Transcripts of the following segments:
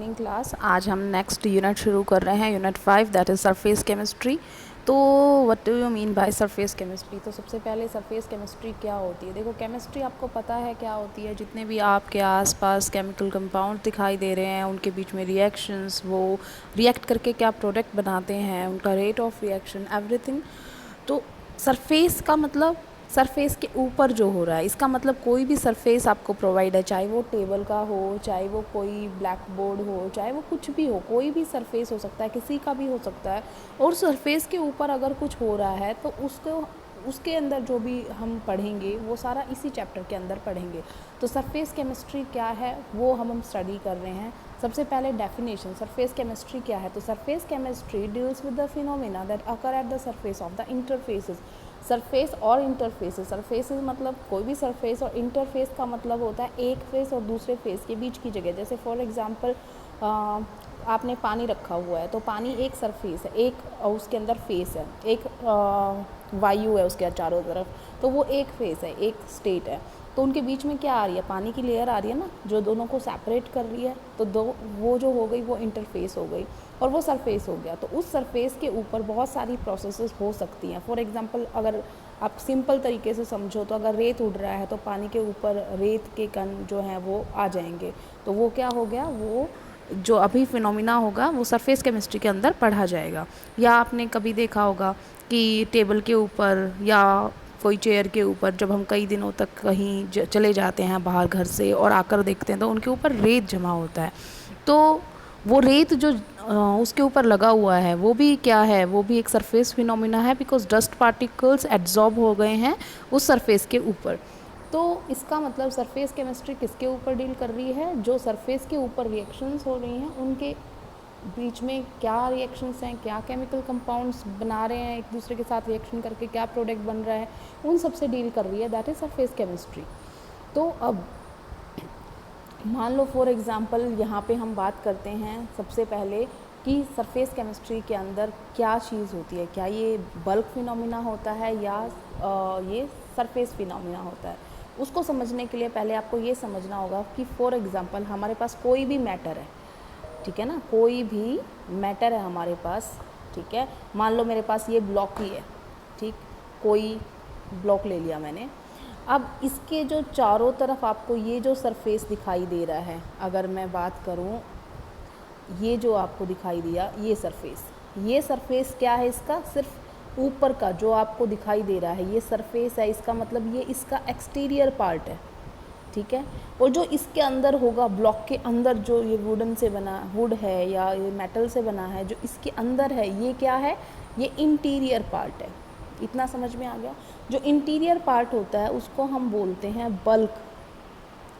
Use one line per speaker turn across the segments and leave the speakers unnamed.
Morning class. आज हम next unit शुरू कर रहे हैं, unit 5, that is surface chemistry. तो what do you mean by surface chemistry? तो सबसे पहले सरफेस केमिस्ट्री क्या होती है? देखो, केमिस्ट्री आपको पता है क्या होती है। जितने भी आपके आसपास केमिकल कंपाउंड दिखाई दे रहे हैं, उनके बीच में रिएक्शंस, वो रिएक्ट करके क्या प्रोडक्ट बनाते हैं, उनका रेट ऑफ रिएक्शन, एवरीथिंग। तो सरफेस का मतलब सरफेस के ऊपर जो हो रहा है, इसका मतलब कोई भी सरफेस आपको प्रोवाइड है, चाहे वो टेबल का हो, चाहे वो कोई ब्लैक बोर्ड हो, चाहे वो कुछ भी हो, कोई भी सरफेस हो सकता है, किसी का भी हो सकता है। और सरफेस के ऊपर अगर कुछ हो रहा है तो उसको उसके अंदर जो भी हम पढ़ेंगे वो सारा इसी चैप्टर के अंदर पढ़ेंगे। तो सरफेस केमिस्ट्री क्या है वो हम स्टडी कर रहे हैं। सबसे पहले डेफिनेशन, सरफेस केमिस्ट्री क्या है? तो surface chemistry deals with the phenomena that occur at the surface of the interfaces. Surface और इंटरफेसेस, सरफेसेस मतलब कोई भी सरफेस, और इंटरफेस का मतलब होता है एक फेस और दूसरे फेस के बीच की जगह। जैसे फॉर एग्जांपल आपने पानी रखा हुआ है, तो पानी एक सरफेस है, एक उसके अंदर फेस है, एक वायु है उसके चारों तरफ, तो वो एक फेस है, एक स्टेट है। तो उनके बीच में क्या आ रही है? पानी की लेयर आ रही है ना, जो दोनों को सेपरेट कर रही है। तो वो जो हो गई वो इंटरफेस हो गई, और वो सरफेस हो गया। तो उस सरफेस के ऊपर बहुत सारी प्रोसेसेस हो सकती हैं। फॉर एग्जांपल अगर आप सिंपल तरीके से समझो, तो अगर रेत उड़ रहा है तो पानी के ऊपर रेत के कण जो हैं वो आ जाएंगे। तो वो क्या हो गया? वो जो अभी फिनोमिना होगा वो सरफेस केमिस्ट्री के अंदर पढ़ा जाएगा। या आपने कभी देखा होगा कि टेबल के ऊपर या कोई चेयर के ऊपर जब हम कई दिनों तक कहीं चले जाते हैं बाहर घर से, और आकर देखते हैं तो उनके ऊपर रेत जमा होता है। तो वो रेत जो उसके ऊपर लगा हुआ है वो भी क्या है? वो भी एक सरफेस फिनोमिना है, बिकॉज डस्ट पार्टिकल्स एब्जॉर्ब हो गए हैं उस सरफेस के ऊपर। तो इसका मतलब सरफेस केमिस्ट्री किसके ऊपर डील कर रही है? जो सरफेस के ऊपर रिएक्शंस हो रही हैं उनके बीच में क्या रिएक्शंस हैं, क्या केमिकल कंपाउंड्स बना रहे हैं, एक दूसरे के साथ रिएक्शन करके क्या प्रोडक्ट बन रहा है, उन सब से डील कर रही है, दैट इज़ सरफेस केमिस्ट्री। तो अब मान लो फॉर एग्ज़ाम्पल यहाँ पे हम बात करते हैं सबसे पहले कि सरफेस केमिस्ट्री के अंदर क्या चीज़ होती है। क्या ये बल्क फिनोमिना होता है या ये सरफेस फिनोमिना होता है? उसको समझने के लिए पहले आपको ये समझना होगा कि फॉर एग्ज़ाम्पल हमारे पास कोई भी मैटर है, ठीक है ना, कोई भी मैटर है हमारे पास, ठीक है। मान लो मेरे पास ये ब्लॉक ही है, ठीक, कोई ब्लॉक ले लिया मैंने। अब इसके जो चारों तरफ आपको ये जो सरफेस दिखाई दे रहा है, अगर मैं बात करूँ, ये जो आपको दिखाई दिया ये सरफेस क्या है? इसका सिर्फ ऊपर का जो आपको दिखाई दे रहा है ये सरफेस है। इसका मतलब ये इसका एक्सटीरियर पार्ट है, ठीक है। और जो इसके अंदर होगा, ब्लॉक के अंदर जो ये वुडन से बना वुड है या ये मेटल से बना है, जो इसके अंदर है, ये क्या है? ये इंटीरियर पार्ट है। इतना समझ में आ गया? जो इंटीरियर पार्ट होता है उसको हम बोलते हैं बल्क।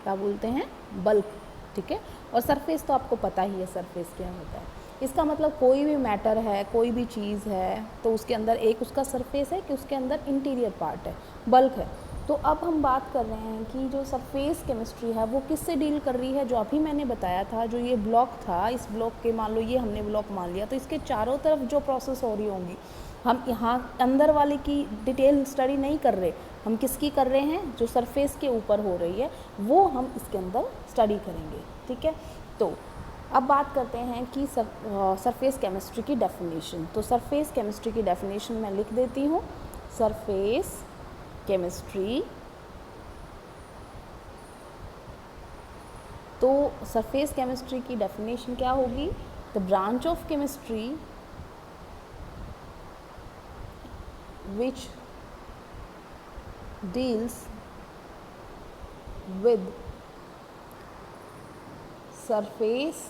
क्या बोलते हैं? बल्क, ठीक है। और सरफेस तो आपको पता ही है सरफेस क्या होता है। इसका मतलब कोई भी मैटर है, कोई भी चीज़ है, तो उसके अंदर एक उसका सरफेस है कि उसके अंदर इंटीरियर पार्ट है, बल्क है। तो अब हम बात कर रहे हैं कि जो सरफेस केमिस्ट्री है वो किससे डील कर रही है? जो अभी मैंने बताया था, जो ये ब्लॉक था, इस ब्लॉक के, मान लो ये हमने ब्लॉक मान लिया, तो इसके चारों तरफ जो प्रोसेस हो रही होंगी, हम यहाँ अंदर वाले की डिटेल स्टडी नहीं कर रहे, हम किसकी कर रहे हैं? जो सरफेस के ऊपर हो रही है वो हम इसके अंदर स्टडी करेंगे, ठीक है। तो अब बात करते हैं कि सरफेस केमिस्ट्री की डेफिनेशन। तो सरफेस केमिस्ट्री की डेफिनेशन मैं लिख देती हूँ। सरफेस केमिस्ट्री, तो सरफेस केमिस्ट्री की डेफिनेशन क्या होगी? The branch of chemistry which deals with surface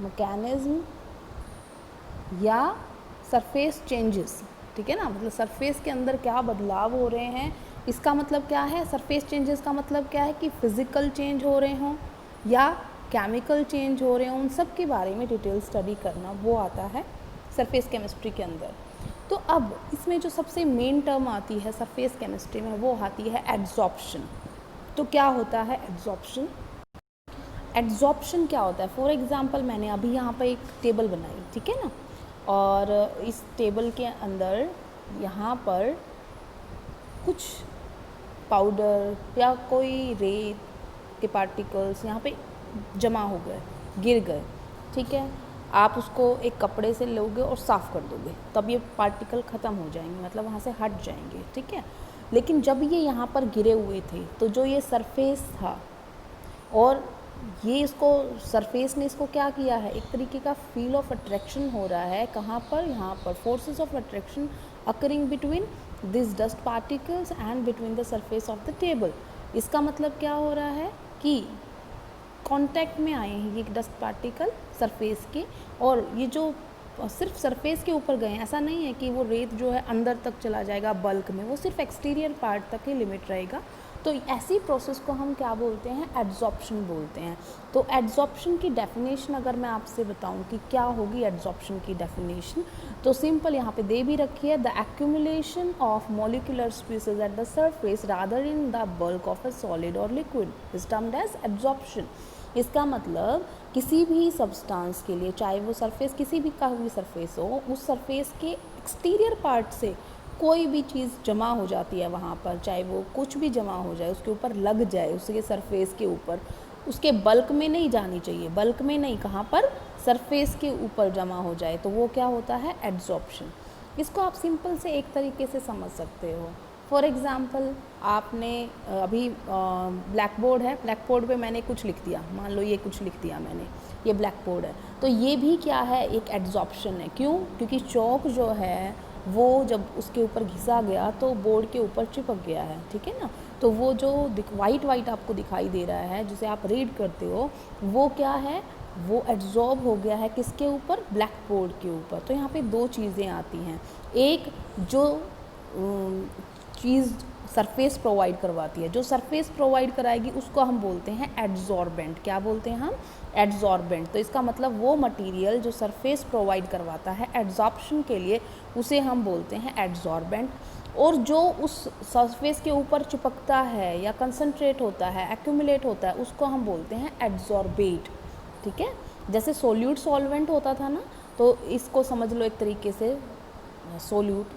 mechanism या सरफेस चेंजेस, ठीक है ना। मतलब सरफेस के अंदर क्या बदलाव हो रहे हैं, इसका मतलब क्या है? सरफेस चेंजेस का मतलब क्या है? कि फिज़िकल चेंज हो रहे हों या केमिकल चेंज हो रहे हों, उन सब के बारे में डिटेल स्टडी करना, वो आता है सरफेस केमिस्ट्री के अंदर। तो अब इसमें जो सबसे मेन टर्म आती है सरफेस केमिस्ट्री में, वो आती है एड्जॉर्प्शन। तो क्या होता है एड्जॉर्प्शन? एड्जॉर्प्शन क्या होता है? फॉर एग्जांपल मैंने अभी यहाँ पर एक टेबल बनाई, ठीक है ना, और इस टेबल के अंदर यहाँ पर कुछ पाउडर या कोई रेत के पार्टिकल्स यहाँ पे जमा हो गए, गिर गए, ठीक है, आप उसको एक कपड़े से लोगे और साफ़ कर दोगे, तब ये पार्टिकल ख़त्म हो जाएंगे, मतलब वहाँ से हट जाएंगे, ठीक है। लेकिन जब ये यहाँ पर गिरे हुए थे तो जो ये सरफेस था और ये इसको सरफेस ने इसको क्या किया है, एक तरीके का फील ऑफ अट्रैक्शन हो रहा है, कहाँ पर, यहाँ पर forces of attraction occurring between this dust particles and between the surface of the table. इसका मतलब क्या हो रहा है कि कांटेक्ट में आए हैं ये डस्ट पार्टिकल सरफेस के, और ये जो सिर्फ सरफेस के ऊपर गए हैं, ऐसा नहीं है कि वो रेत जो है अंदर तक चला जाएगा बल्क में, वो सिर्फ एक्सटीरियर पार्ट तक ही लिमिट रहेगा। तो ऐसी प्रोसेस को हम क्या बोलते हैं, एड्जॉर्प्शन बोलते हैं। तो एड्जॉर्प्शन की डेफिनेशन अगर मैं आपसे बताऊं कि क्या होगी एड्जॉर्प्शन की डेफिनेशन, तो सिंपल यहाँ पे दे भी रखी है, the accumulation of molecular species at the surface rather in the bulk of a solid और liquid is termed as adsorption. इसका मतलब किसी भी सब्सटेंस के लिए, चाहे वो सरफेस किसी भी का भी सरफेस हो, उस सरफेस के एक्सटीरियर पार्ट से कोई भी चीज़ जमा हो जाती है वहाँ पर, चाहे वो कुछ भी जमा हो जाए, उसके ऊपर लग जाए, उसके सरफेस के ऊपर, उसके बल्क में नहीं जानी चाहिए, बल्क में नहीं, कहाँ पर, सरफेस के ऊपर जमा हो जाए, तो वो क्या होता है, एड्जॉर्प्शन। इसको आप सिंपल से एक तरीके से समझ सकते हो। फॉर एग्ज़ाम्पल आपने अभी ब्लैक बोर्ड है, ब्लैक बोर्ड पे मैंने कुछ लिख दिया, मान लो ये कुछ लिख दिया मैंने, ये ब्लैक बोर्ड है, तो ये भी क्या है, एक एड्जॉर्प्शन है। क्यों? क्योंकि चौक जो है वो जब उसके ऊपर घिसा गया तो बोर्ड के ऊपर चिपक गया है, ठीक है ना। तो वो जो वाइट वाइट आपको दिखाई दे रहा है जिसे आप रीड करते हो, वो क्या है, वो एड्जॉर्ब हो गया है किसके ऊपर, ब्लैक बोर्ड के ऊपर। तो यहाँ पे दो चीज़ें आती हैं, एक जो चीज़ सरफेस प्रोवाइड करवाती है, जो सरफेस प्रोवाइड कराएगी उसको हम बोलते हैं एड्जॉर्बेंट। क्या बोलते हैं हम, एड्जॉर्बेंट। तो इसका मतलब वो मटेरियल जो सरफेस प्रोवाइड करवाता है एड्जॉर्प्शन के लिए, उसे हम बोलते हैं एड्जॉर्बेंट। और जो उस सरफेस के ऊपर चिपकता है या कंसंट्रेट होता है, एक्यूमुलेट होता है, उसको हम बोलते हैं एड्जॉर्बेट, ठीक है। जैसे सोल्यूट सॉल्वेंट होता था ना, तो इसको समझ लो एक तरीके से सोल्यूट,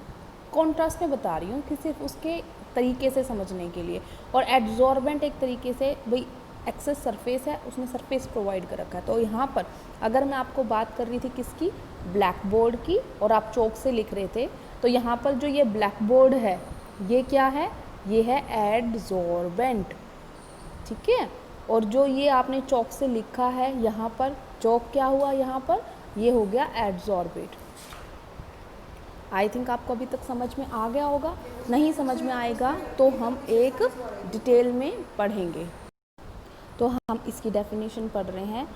कॉन्ट्रास्ट में बता रही हूँ कि सिर्फ उसके तरीके से समझने के लिए। और एड्जॉर्बेंट एक तरीके से भाई एक्सेस सरफेस है, उसने सरफेस प्रोवाइड कर रखा है। तो यहाँ पर अगर मैं आपको बात कर रही थी किसकी, ब्लैक बोर्ड की, और आप चौक से लिख रहे थे, तो यहाँ पर जो ये ब्लैक बोर्ड है ये क्या है, ये है एड्जॉर्बेंट, ठीक है। और जो ये आपने चौक से लिखा है यहाँ पर, चौक क्या हुआ यहाँ पर, ये हो गया एड्जॉर्बेट। आई थिंक आपको अभी तक समझ में आ गया होगा, नहीं समझ में आएगा तो हम एक डिटेल में पढ़ेंगे। तो हम इसकी डेफिनेशन पढ़ रहे हैं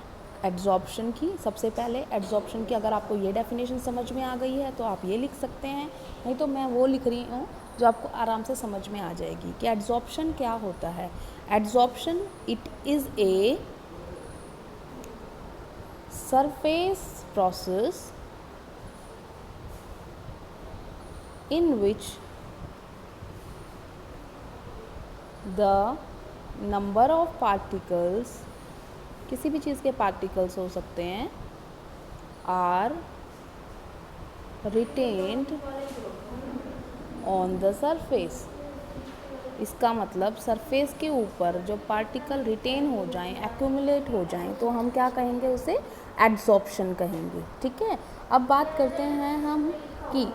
एड्जॉर्प्शन की। सबसे पहले एड्जॉर्प्शन की अगर आपको ये डेफिनेशन समझ में आ गई है तो आप ये लिख सकते हैं, नहीं तो मैं वो लिख रही हूँ जो आपको आराम से समझ में आ जाएगी कि एड्जॉर्प्शन क्या होता है। Adsorption, it is a surface process in which the number of particles, किसी भी चीज़ के पार्टिकल्स हो सकते हैं, are retained on the surface। इसका मतलब सरफेस के ऊपर जो पार्टिकल रिटेन हो जाएं, एक्यूमुलेट हो जाएं, तो हम क्या कहेंगे, उसे एड्जॉर्प्शन कहेंगे, ठीक है। अब बात करते हैं हम कि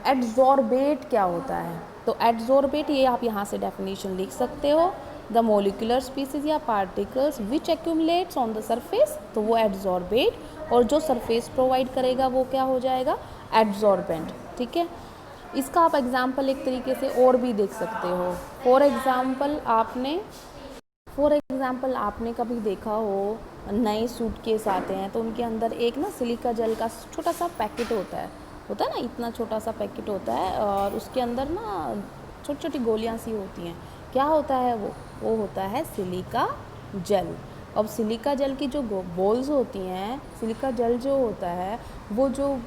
एड्जॉर्बेट क्या होता है। तो एड्जॉर्बेट, ये आप यहाँ से डेफिनेशन लिख सकते हो, द मोलिकुलर स्पीसीज या particles which accumulates on the surface, तो वो एड्जॉर्बेट, और जो सरफेस प्रोवाइड करेगा वो क्या हो जाएगा, एड्जॉर्बेंट, ठीक है। इसका आप एग्जाम्पल एक तरीके से और भी देख सकते हो। फॉर एग्ज़ाम्पल आपने कभी देखा हो, नए सूटकेस आते हैं तो उनके अंदर एक ना सिलिका जेल का छोटा सा पैकेट होता है ना, इतना छोटा सा पैकेट होता है, और उसके अंदर ना छोटी छोटी गोलियां सी होती हैं। क्या होता है वो होता है सिलिका जेल। अब सिलिका जेल की जो बॉल्स होती हैं, सिलिका जेल जो होता है, वो जो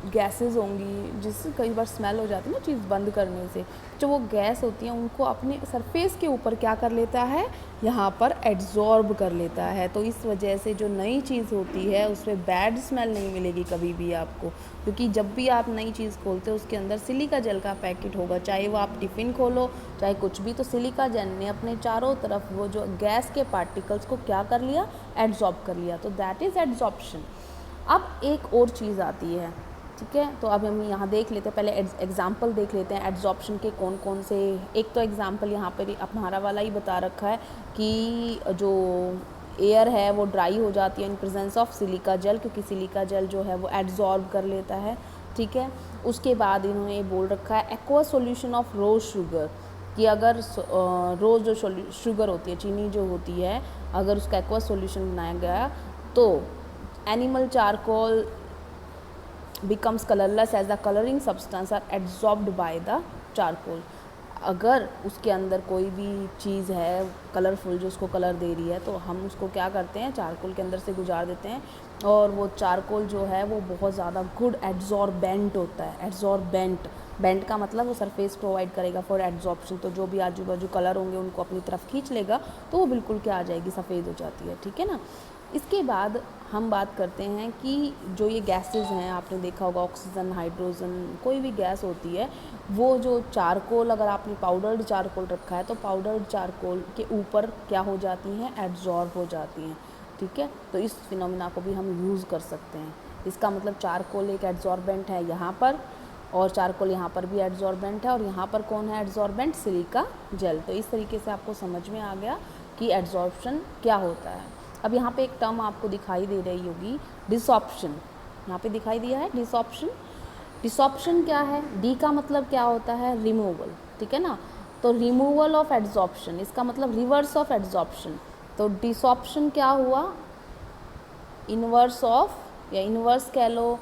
गैसेस होंगी जिससे कई बार स्मेल हो जाती है ना चीज़ बंद करने से, जो वो गैस होती हैं उनको अपने सरफेस के ऊपर क्या कर लेता है, यहाँ पर एड्जॉर्ब कर लेता है। तो इस वजह से जो नई चीज़ होती है उसमें बैड स्मेल नहीं मिलेगी कभी भी आपको, क्योंकि जब भी आप नई चीज़ खोलते हो उसके अंदर सिलिका जेल का पैकेट होगा, चाहे वो आप टिफ़िन खोलो चाहे कुछ भी, तो सिलिका जेल ने अपने चारों तरफ वो जो गैस के पार्टिकल्स को क्या कर लिया, एड्जॉर्ब कर लिया। तो दैट इज़ एड्जॉर्प्शन। अब एक और चीज़ आती है, ठीक है, तो अब हम यहाँ देख लेते हैं, पहले एग्जाम्पल देख लेते हैं एड्जॉर्प्शन के कौन कौन से। एक तो एग्जाम्पल यहाँ पर हमारा वाला ही बता रखा है कि जो एयर है वो ड्राई हो जाती है in presence of silica gel, क्योंकि सिलिका जेल जो है वो एड्जॉर्ब कर लेता है, ठीक है। उसके बाद इन्होंने बोल रखा है aqua solution of rose sugar, कि अगर रोज़ जो शुगर होती है, चीनी जो होती है, अगर उसका एक्वा सॉल्यूशन बनाया गया तो animal charcoal becomes colorless as the coloring substance are absorbed by the charcoal। अगर उसके अंदर कोई भी चीज़ है कलरफुल जो उसको कलर दे रही है, तो हम उसको क्या करते हैं, चारकोल के अंदर से गुजार देते हैं, और वो चारकोल जो है वो बहुत ज़्यादा गुड एड्जॉर्बेंट होता है। एड्जॉर्बेंट, बेंट का मतलब वो सरफेस प्रोवाइड करेगा फॉर एड्जॉर्प्शन, तो जो भी आजू बाजू कलर होंगे उनको अपनी तरफ खींच लेगा, तो वो बिल्कुल क्या आ जाएगी, सफ़ेद हो जाती है, ठीक है ना। इसके बाद हम बात करते हैं कि जो ये गैसेस हैं, आपने देखा होगा ऑक्सीजन, हाइड्रोजन, कोई भी गैस होती है, वो जो चारकोल, अगर आपने पाउडर्ड चारकोल रखा है तो पाउडर्ड चारकोल के ऊपर क्या हो जाती हैं, एड्जॉर्ब हो जाती हैं, ठीक है। तो इस फिनोमिना को भी हम यूज़ कर सकते हैं। इसका मतलब चारकोल एक एड्जॉर्बेंट है यहाँ पर, और चारकोल यहाँ पर भी एड्जॉर्बेंट है, और यहाँ पर कौन है एड्जॉर्बेंट, सिलिका जेल। तो इस तरीके से आपको समझ में आ गया कि एड्जॉर्प्शन क्या होता है। अब यहाँ पे एक टर्म आपको दिखाई दे रही होगी, डिसॉप्शन, यहाँ पे दिखाई दिया है डिसॉप्शन। डिसॉप्शन क्या है, डी का मतलब क्या होता है, रिमूवल, ठीक है ना। तो रिमूवल ऑफ एड्जॉर्प्शन, इसका मतलब रिवर्स ऑफ एड्जॉर्प्शन। तो डिसॉप्शन क्या हुआ, इनवर्स ऑफ, या इनवर्स कह लो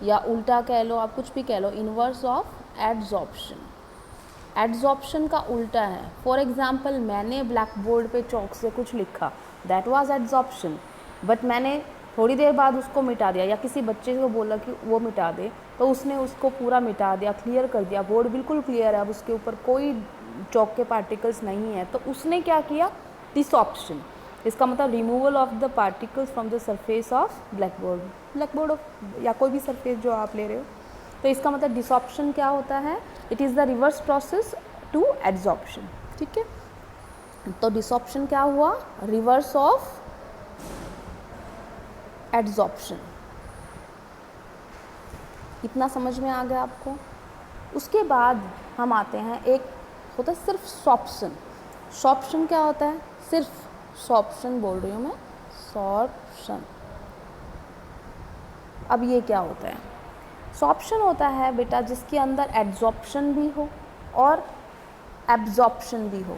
या उल्टा कह लो, आप कुछ भी कह लो, इनवर्स ऑफ एड्जॉर्प्शन। एड्जॉर्प्शन का उल्टा है, फॉर एग्जाम्पल मैंने ब्लैक बोर्ड पे चौक से कुछ लिखा, दैट वाज एड्जॉर्प्शन, बट मैंने थोड़ी देर बाद उसको मिटा दिया, या किसी बच्चे को बोला कि वो मिटा दे, तो उसने उसको पूरा मिटा दिया, क्लियर कर दिया, बोर्ड बिल्कुल क्लियर है, अब उसके ऊपर कोई चौक के पार्टिकल्स नहीं है, तो उसने क्या किया, डिसॉप्शन। इसका मतलब removal of the particles from the surface of black board of, या कोई भी सरफेस जो आप ले रहे हो। तो इसका मतलब डिसॉप्शन क्या होता है, it is the reverse process to adsorption, ठीक है। तो डिसॉप्शन क्या हुआ, रिवर्स ऑफ एड्जॉर्प्शन। इतना समझ में आ गया आपको। उसके बाद हम आते हैं, एक होता है सिर्फ सॉप्शन। सॉप्शन क्या होता है, सिर्फ सॉप्शन बोल रही हूँ मैं, सॉप्शन। अब ये क्या होता है, सॉप्शन होता है बेटा जिसके अंदर एड्जॉर्प्शन भी हो और एब्जॉर्प्शन भी हो।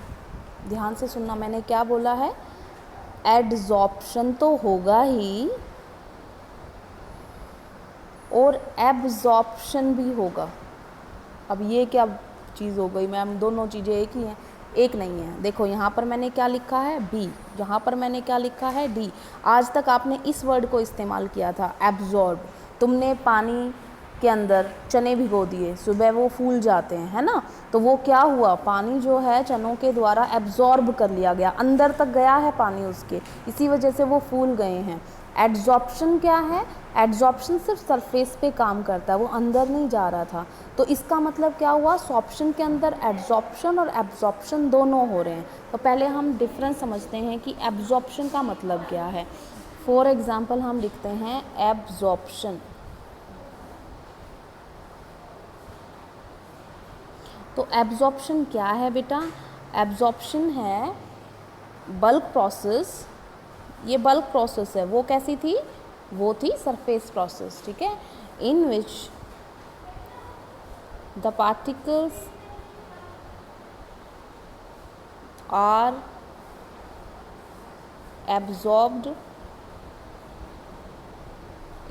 ध्यान से सुनना, मैंने क्या बोला है, एड्जॉर्प्शन तो होगा ही और एब्जॉर्प्शन भी होगा। अब ये क्या चीज़ हो गई मैम, दोनों चीज़ें एक ही हैं, एक नहीं है। देखो यहाँ पर मैंने क्या लिखा है, बी, यहाँ पर मैंने क्या लिखा है, डी। आज तक आपने इस वर्ड को इस्तेमाल किया था, एब्जॉर्ब। तुमने पानी के अंदर चने भिगो दिए, सुबह वो फूल जाते हैं, है ना, तो वो क्या हुआ, पानी जो है चनों के द्वारा एब्जॉर्ब कर लिया गया, अंदर तक गया है पानी उसके, इसी वजह से वो फूल गए हैं। एड्जॉर्प्शन क्या है, एड्जॉर्प्शन सिर्फ सरफेस पे काम करता है, वो अंदर नहीं जा रहा था। तो इसका मतलब क्या हुआ, सॉप्शन के अंदर एड्जॉर्प्शन और एब्जॉर्प्शन दोनों हो रहे हैं। तो पहले हम डिफरेंस समझते हैं कि एब्जॉर्प्शन का मतलब क्या है। फॉर एग्जाम्पल हम लिखते हैं एब्जॉर्प्शन। तो एब्जॉर्प्शन क्या है बेटा, एब्जॉर्प्शन है बल्क प्रोसेस। ये बल्क प्रोसेस है, वो कैसी थी, वो थी सरफेस प्रोसेस, ठीक है, in which the particles are absorbed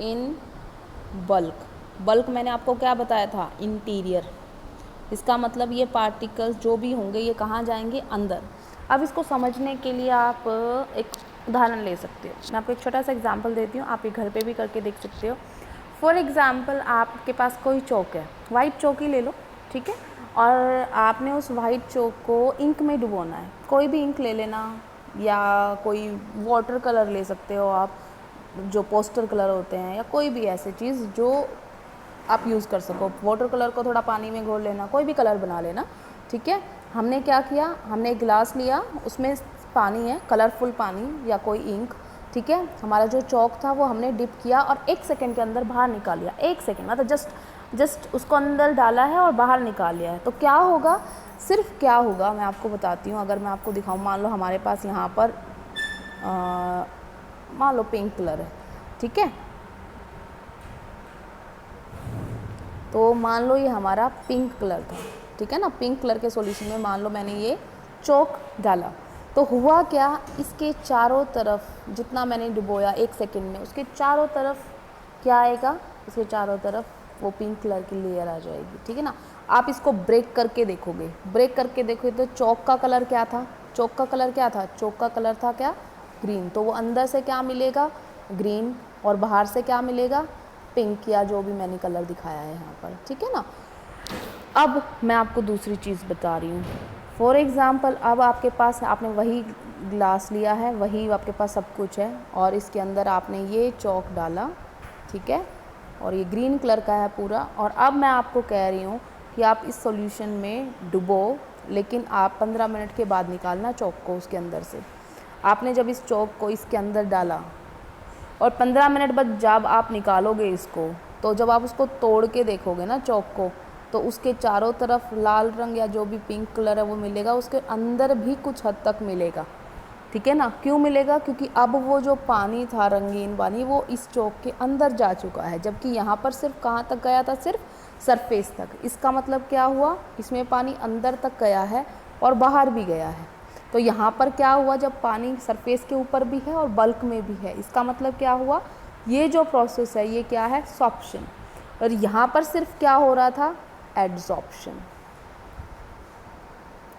in bulk. Bulk मैंने आपको क्या बताया था, इंटीरियर। इसका मतलब ये पार्टिकल्स जो भी होंगे ये कहाँ जाएंगे, अंदर। अब इसको समझने के लिए आप एक उदाहरण ले सकते हो। मैं आपको एक छोटा सा एग्जांपल देती हूँ, आप ये घर पे भी करके देख सकते हो। फॉर एग्जांपल आपके पास कोई चौक है, वाइट चौक ही ले लो, ठीक है, और आपने उस वाइट चौक को इंक में डुबोना है। कोई भी इंक ले लेना या कोई वाटर कलर ले सकते हो आप, जो पोस्टर कलर होते हैं, या कोई भी ऐसी चीज़ जो आप यूज़ कर सको। वाटर कलर को थोड़ा पानी में घोल लेना, कोई भी कलर बना लेना, ठीक है। हमने क्या किया, हमने एक गिलास लिया, उसमें पानी है, कलरफुल पानी या कोई इंक, ठीक है। हमारा जो चौक था वो हमने डिप किया और 1 सेकंड के अंदर बाहर निकाल लिया। 1 सेकंड मतलब जस्ट उसको अंदर डाला है और बाहर निकाल लिया है। तो क्या होगा, सिर्फ क्या होगा मैं आपको बताती हूँ। अगर मैं आपको दिखाऊँ, मान लो हमारे पास यहाँ पर मान लो पिंक कलर है, ठीक है। तो मान लो ये हमारा पिंक कलर था, ठीक है ना। पिंक कलर के सॉल्यूशन में मान लो मैंने ये चौक डाला, तो हुआ क्या, इसके चारों तरफ जितना मैंने डुबोया 1 सेकंड में, उसके चारों तरफ क्या आएगा, इसके चारों तरफ वो पिंक कलर की लेयर आ जाएगी, ठीक है ना। आप इसको ब्रेक करके देखोगे, ब्रेक करके देखोगे तो चौक का कलर क्या था, चौक का कलर क्या था, चौक का कलर था क्या, ग्रीन। तो वो अंदर से क्या मिलेगा, ग्रीन, और बाहर से क्या मिलेगा, पिंक, या जो भी मैंने कलर दिखाया है यहाँ पर, ठीक है ना। अब मैं आपको दूसरी चीज़ बता रही हूँ। फॉर एग्ज़ाम्पल, अब आपके पास, आपने वही ग्लास लिया है, वही आपके पास सब कुछ है, और इसके अंदर आपने ये चौक डाला, ठीक है, और ये ग्रीन कलर का है पूरा। और अब मैं आपको कह रही हूँ कि आप इस सॉल्यूशन में डुबो, लेकिन आप 15 मिनट के बाद निकालना चौक को उसके अंदर से। आपने जब इस चौक को इसके अंदर डाला और 15 मिनट बाद जब आप निकालोगे इसको, तो जब आप उसको तोड़ के देखोगे ना चौक को, तो उसके चारों तरफ लाल रंग या जो भी पिंक कलर है वो मिलेगा, उसके अंदर भी कुछ हद तक मिलेगा, ठीक है ना। क्यों मिलेगा, क्योंकि अब वो जो पानी था, रंगीन पानी, वो इस चौक के अंदर जा चुका है, जबकि यहाँ पर सिर्फ कहाँ तक गया था, सिर्फ सरफेस तक। इसका मतलब क्या हुआ, इसमें पानी अंदर तक गया है और बाहर भी गया है। तो यहाँ पर क्या हुआ, जब पानी सरफेस के ऊपर भी है और बल्क में भी है, इसका मतलब क्या हुआ, ये जो प्रोसेस है ये क्या है, सॉर्प्शन। और यहाँ पर सिर्फ क्या हो रहा था, एड्सॉर्प्शन।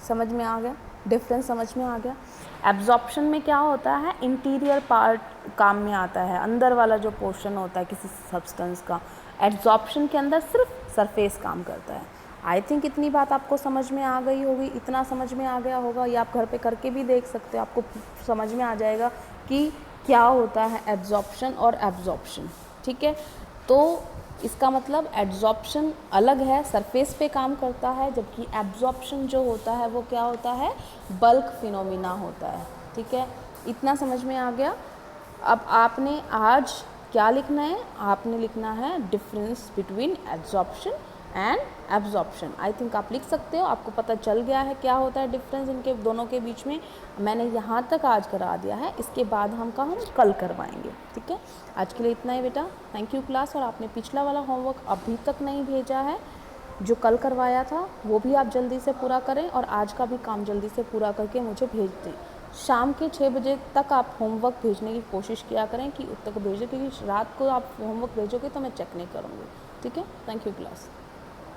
समझ में आ गया, डिफरेंस समझ में आ गया। एब्जॉर्प्शन में क्या होता है, इंटीरियर पार्ट काम में आता है, अंदर वाला जो पोर्शन होता है किसी सब्सटेंस का। एड्सॉर्प्शन के अंदर सिर्फ सरफेस काम करता है। आई थिंक इतनी बात आपको समझ में आ गई होगी, इतना समझ में आ गया होगा, या आप घर पे करके भी देख सकते हो, आपको समझ में आ जाएगा कि क्या होता है एब्जॉर्प्शन और एब्जॉर्प्शन, ठीक है। तो इसका मतलब एड्सॉर्प्शन अलग है, सरफेस पे काम करता है, जबकि एब्जॉर्प्शन जो होता है वो क्या होता है, बल्क फिनोमिना होता है, ठीक है। इतना समझ में आ गया। अब आपने आज क्या लिखना है, आपने लिखना है difference between adsorption and absorption. I think आप लिख सकते हो, आपको पता चल गया है क्या होता है डिफरेंस इनके दोनों के बीच में। मैंने यहाँ तक आज करा दिया है, इसके बाद हम कल करवाएंगे, ठीक है। आज के लिए इतना ही बेटा, थैंक यू क्लास। और आपने पिछला वाला होमवर्क अभी तक नहीं भेजा है, जो कल करवाया था वो भी आप जल्दी से पूरा करें, और आज का भी काम जल्दी से पूरा करके मुझे भेज दें। शाम के 6 बजे तक आप होमवर्क भेजने की कोशिश किया करें कि उस तक भेजें, क्योंकि रात को आप होमवर्क भेजोगे तो मैं चेक नहीं करूँगी, ठीक है। Thank you class.